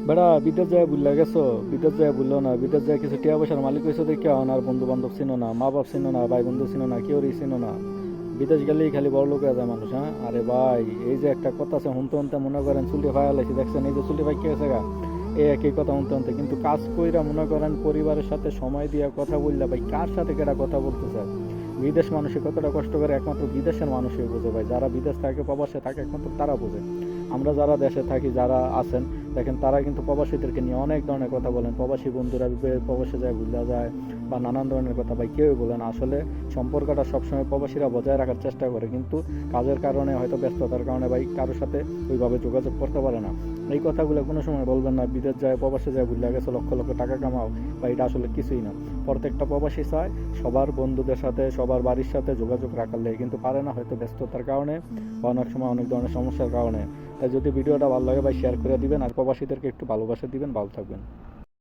বেড়া বিদেশ যায় বুঝলা গেছো, বিদেশ যায় বুঝলো না, বিদেশ যায় কিছু টিয়া পয়সার মালিক হয়েছে দেখে আর বন্ধু বান্ধব চিনো না, মা বাপ চিনো না, ভাই বন্ধু চিনো না, কেউরই চিনো না। বিদেশ গেলেই খালি বড় লোক হয়ে যায় মানুষ। হ্যাঁ আরে ভাই, এই যে একটা কথা আছে শুনতে শুনতে মনে করেন চুলি ফায়ালাইছি, দেখছেন এই যে চুলি ফাই কে গেছে গা, এই একই কথা শুনতে শুনতে কিন্তু কাজ কইরা মনে করেন পরিবারের সাথে সময় দিয়ে কথা বললে ভাই কার সাথে কেটা কথা বলতে চায়। বিদেশ মানুষে কতটা কষ্ট করে একমাত্র বিদেশের মানুষই বোঝে ভাই, যারা বিদেশ থাকে প্রবাসে থাকে একমাত্র তারা বোঝে। আমরা যারা দেশে থাকি যারা আছেন দেখেন তারা কিন্তু প্রবাসীদেরকে নিয়ে অনেক ধরনের কথা বলেন, প্রবাসী বন্ধুরা প্রবাসে যায় ভুলা যায় বা নানান ধরনের কথা ভাই কেউই বলেন। আসলে সম্পর্কটা সবসময় প্রবাসীরা বজায় রাখার চেষ্টা করে, কিন্তু কাজের কারণে হয়তো ব্যস্ততার কারণে ভাই কারোর সাথে ওইভাবে যোগাযোগ করতে পারে না। এই কথাগুলো কোনো সময় বলবেন না বিদেশ যায় প্রবাসে যায় ভুলে গেছে লক্ষ লক্ষ টাকা কামাও, বা এটা আসলে কিছুই না। প্রত্যেকটা প্রবাসী চায় সবার বন্ধুদের সাথে সবার বাড়ির সাথে যোগাযোগ রাখার লেগে, কিন্তু পারে না হয়তো ব্যস্ততার কারণে বা অনেক সময় অনেক ধরনের সমস্যার কারণে। তাই যদি ভিডিওটা ভালো লাগে ভাই শেয়ার করে দিবেন, আর প্রবাসীদেরকে একটু ভালোবাসা দিবেন। ভালো থাকবেন।